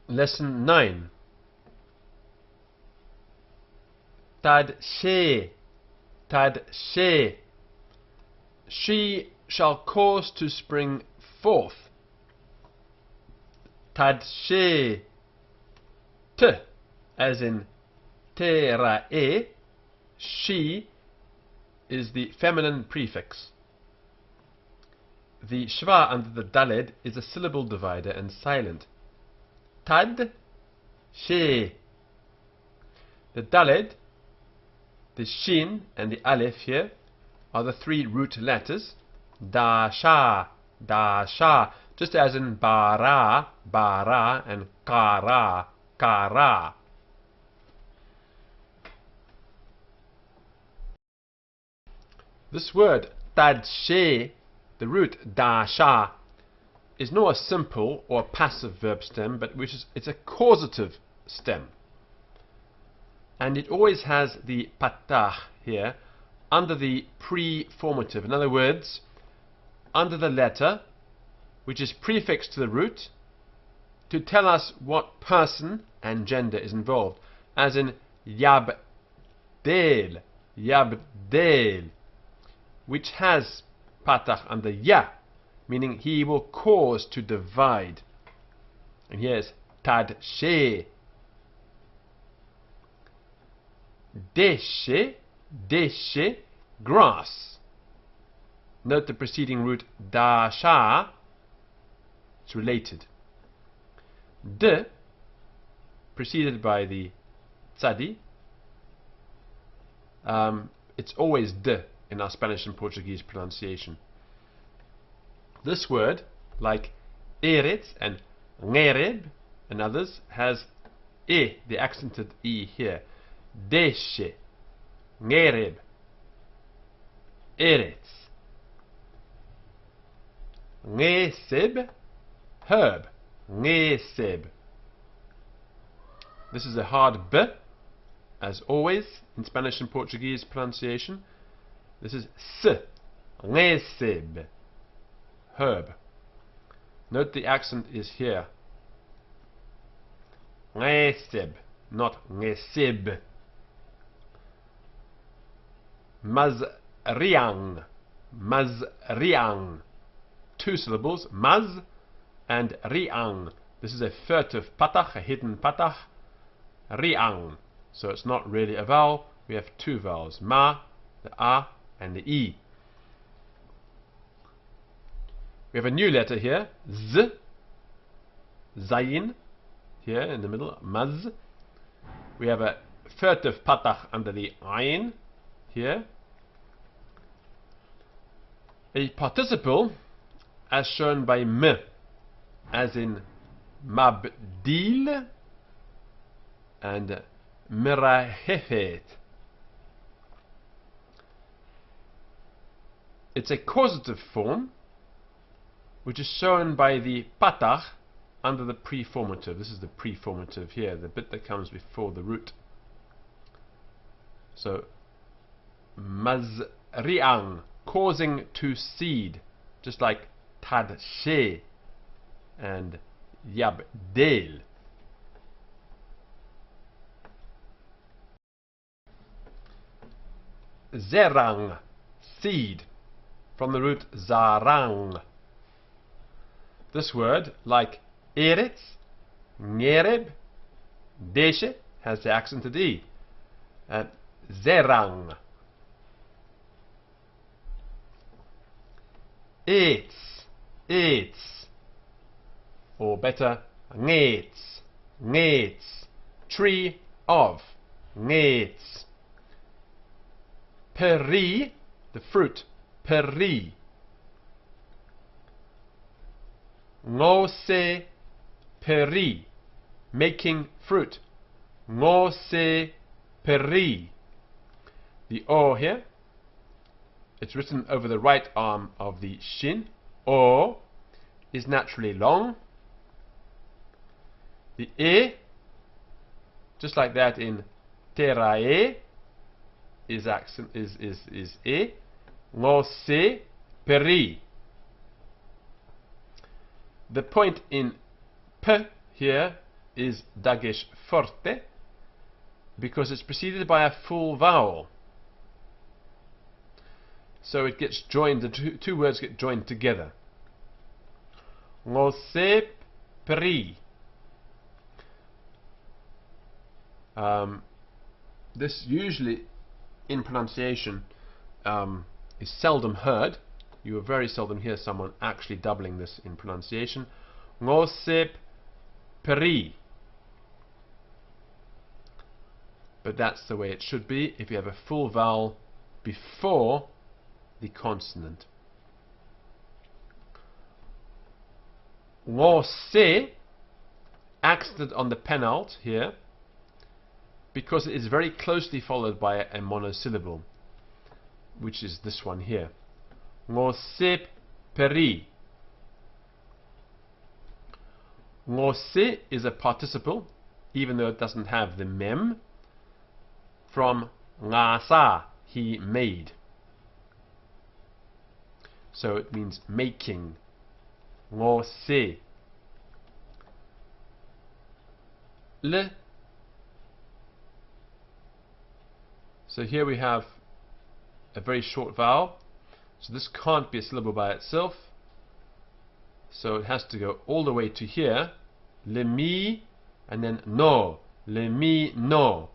Lesson 9. Tad she. She shall cause to spring forth. Tad she. T, as in tera'e, she is the feminine prefix. The shva under the daled is a syllable divider and silent. Tad she. The daled, the shin and the aleph here are the three root letters. Dasha, just as in bara and kara. This word tadshe, the root dasha, is not a simple or passive verb stem, but it's a causative stem. And it always has the patah here under the preformative. In other words, under the letter which is prefixed to the root to tell us what person and gender is involved, as in yabdel, which has patah under ya, meaning he will cause to divide. And here's tadshe. Deshe, grass. Note the preceding root dasha, it's related. D, preceded by the tzadi, it's always d in our Spanish and Portuguese pronunciation. This word, like eretz and ngereb and others, has e, the accented e here. Deshe, ngereb, eretz. Ngeseb, herb, ngeseb. This is a hard b, as always in Spanish and Portuguese pronunciation. This is s, ngeseb, herb. Note the accent is here. Ngeseb, not ngesib. Mazriang, two syllables, maz and riang. This is a furtive patach, a hidden patach, riang. So it's not really a vowel. We have two vowels, ma, the a, and the e. We have a new letter here, z, zayin, here in the middle, maz. We have a furtive patach under the ayin, here. A participle as shown by m, as in mabdil and mirahefet. It's a causative form which is shown by the patach under the preformative. This is the preformative here, the bit that comes before the root. So mazriang, causing to seed, just like tadshe and yabdel. Zerang, seed, from the root zarang. This word, like eretz, ngereb, deshe, has the accented e. Zerang. Ets, or better, ngetz, tree of, ngetz. Peri, the fruit, peri. Ngose peri, making fruit. Ngose peri. The o here, it's written over the right arm of the shin. O is naturally long. The e, just like that in terae, is accent is e. Ngose peri. The point in p here is dagesh forte because it's preceded by a full vowel. So it gets joined, the two words get joined together. Ngose pri. This usually in pronunciation is seldom heard. You will very seldom hear someone actually doubling this in pronunciation. Ngose pri. But that's the way it should be if you have a full vowel before the consonant. Ngose, accented on the penult here, because it is very closely followed by a monosyllable, which is this one here. Ngose peri. Ngose is a participle, even though it doesn't have the mem, from ngasa, he made. So it means making. Ngose. Le. So here we have a very short vowel. So this can't be a syllable by itself. So it has to go all the way to here. Le mi, and then no. Le mi no.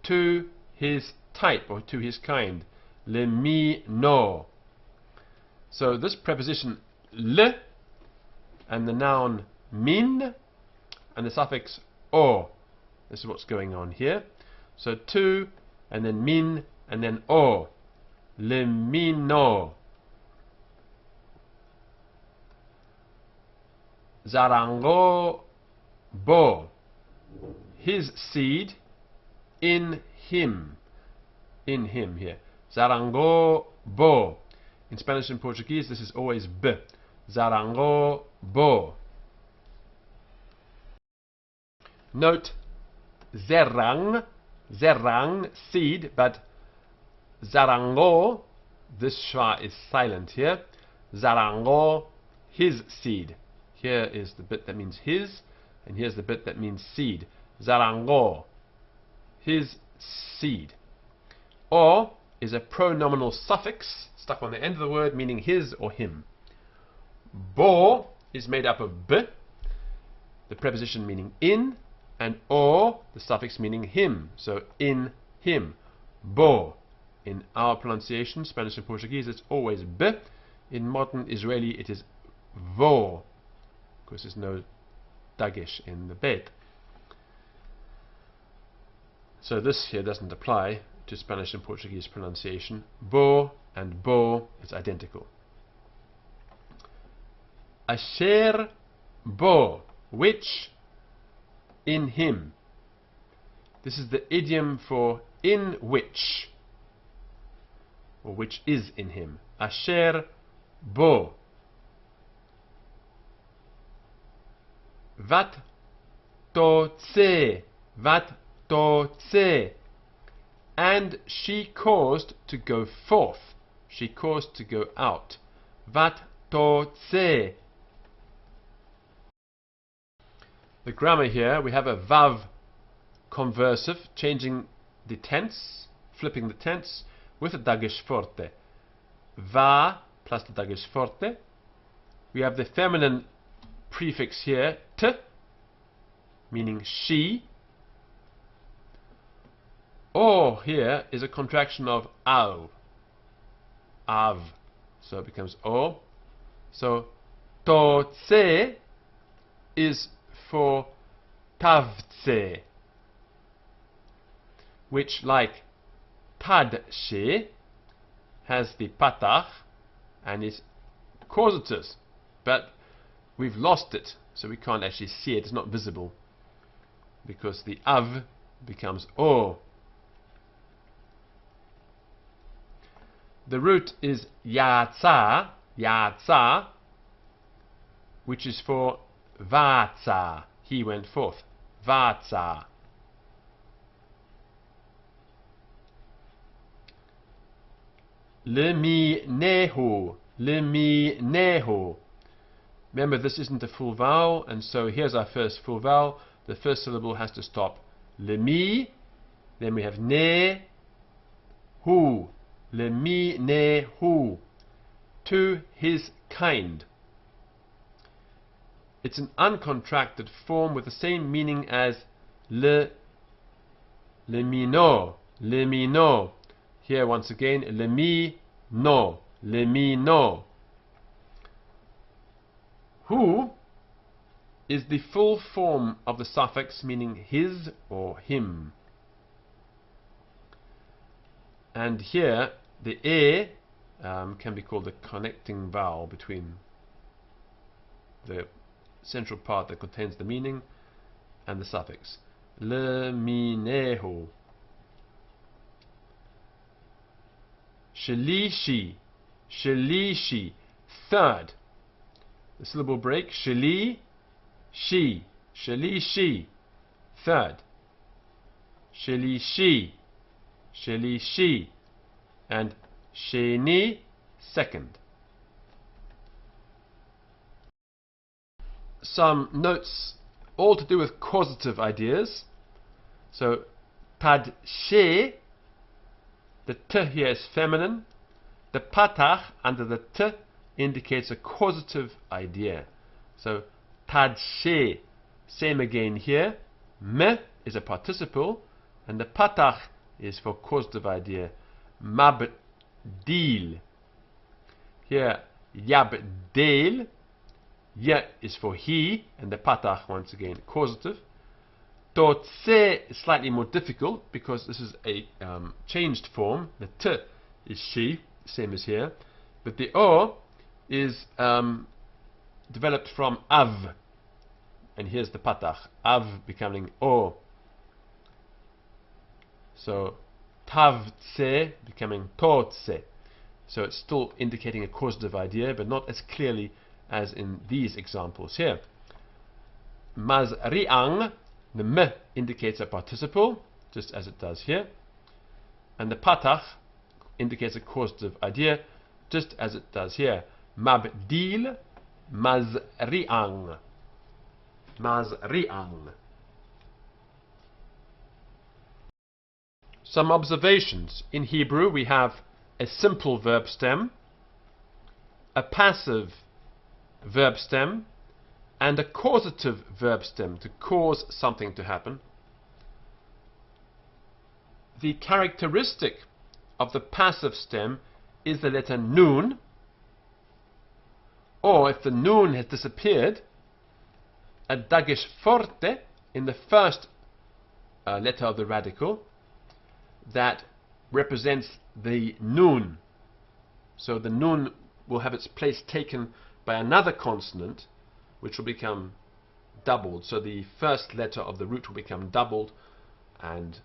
To his type or to his kind. Le mi no. So this preposition le and the noun min and the suffix o. This is what's going on here. So to and then min and then o. Le mino. Zarango bo. His seed in him. In him here. Zarango bo. In Spanish and Portuguese this is always b. Zarango bo. Note zerang. Zerang, seed, but zarango, this schwa is silent here. Zarango, his seed. Here is the bit that means his, and here's the bit that means seed. Zarango, his seed. O is a pronominal suffix stuck on the end of the word meaning his or him. Bo is made up of b, the preposition meaning in, and o, the suffix meaning him. So in him. Bo. In our pronunciation, Spanish and Portuguese, it's always b. In modern Israeli, it is vo, because there's no dagesh in the bet. So this here doesn't apply to Spanish and Portuguese pronunciation. Bo and bo is identical. Asher bo, which in him. This is the idiom for in which, or which is in him. Asher bo. Vat to tse. Vat to tse. And she caused to go forth. She caused to go out. Vat to tse. The grammar here, we have a vav conversive, changing the tense, flipping the tense, with a dagesh forte. Va plus the dagesh forte. We have the feminine prefix here, t, meaning she. O here is a contraction of av. Av. So it becomes o. So to tse is for tavtse, which, like tadshe, has the patach and is causative, but we've lost it, so we can't actually see it. It's not visible because the av becomes o. The root is yatsa, yatsa, which is for vatsa, he went forth. Vatsa. Leminehu, leminehu. Remember, this isn't a full vowel, and so here's our first full vowel. the first syllable has to stop. Lemi, then we have ne, hu. Lemi ne hu. To his kind. It's an uncontracted form with the same meaning as le mino. Here once again, lemi no. Hu is the full form of the suffix meaning his or him. And here the e can be called the connecting vowel between the central part that contains the meaning and the suffix. Leminehu. Shalishi, third. The syllable break. Shalishi, third. Shalishi, and sheni, second. Some notes all to do with causative ideas. So tad she, the t here is feminine. The patach under the t indicates a causative idea. So tad she, same again here. Me is a participle, and the patach is for causative idea. Mabdil. Here yabdil. Ya is for he, and the patach once again causative. Totse is slightly more difficult because this is a changed form. The t is she, same as here, but the o is developed from av, and here's the patach, av becoming o. So tavtse becoming totse. So it's still indicating a causative idea, but not as clearly as in these examples here. Mazri'ang, the m indicates a participle, just as it does here, and the patach indicates a causative idea, just as it does here. Mabdil, mazri'ang. Some observations. In Hebrew we have a simple verb stem, a passive verb stem, and a causative verb stem, to cause something to happen. The characteristic of the passive stem is the letter nun, or if the nun has disappeared, a dagesh forte in the first letter of the radical that represents the nun. So the nun will have its place taken by another consonant, which will become doubled. So the first letter of the root will become doubled, and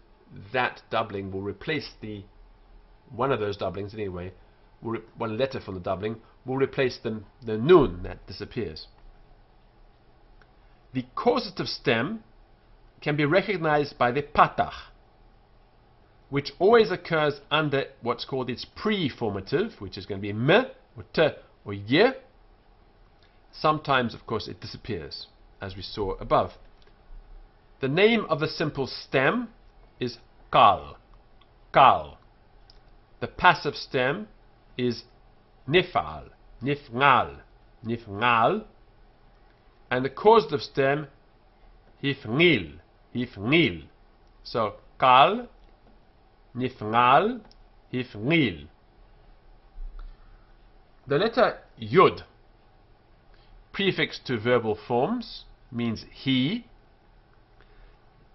that doubling will replace one of those doublings anyway, one letter from the doubling will replace the nun that disappears. The causative stem can be recognized by the patach, which always occurs under what's called its preformative, which is going to be me, or t, or ye. Sometimes, of course, it disappears, as we saw above. The name of the simple stem is kal. The passive stem is nifal, nifngal, and the causative stem hifngil. So kal, nifngal, hifngil. The letter yud, prefix to verbal forms, means he.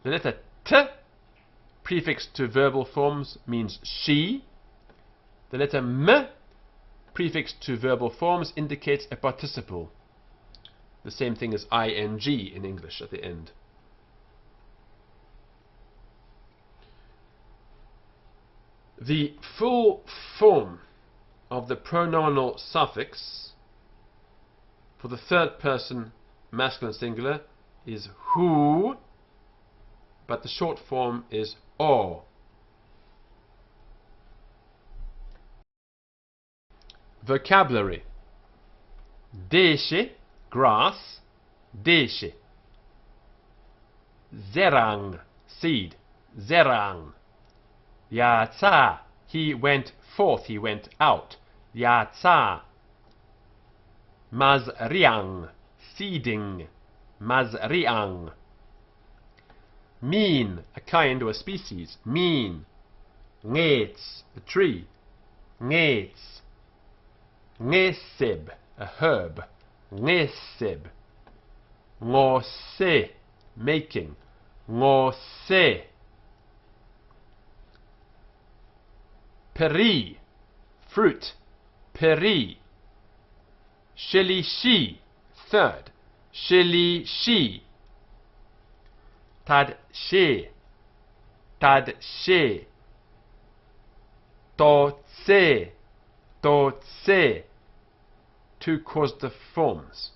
The letter t, prefix to verbal forms, means she. The letter m, prefix to verbal forms, indicates a participle. The same thing as ing in English at the end. The full form of the pronominal suffix for the third person masculine singular is hu, but the short form is o. Vocabulary: deshe, grass, deshe. zerang, seed, zerang. Yatsa, he went forth, he went out. Yatsa. Mazriang, seeding, mazriang. Mean, a kind or a species, mean. Ngetz, a tree, ngetz. Ngesib, a herb, ngesib. Ngose, making, ngose. Peri, fruit, peri. Shilishi, third, shilishi. Tadshe, tadshe. Totse, totse. Two causative forms.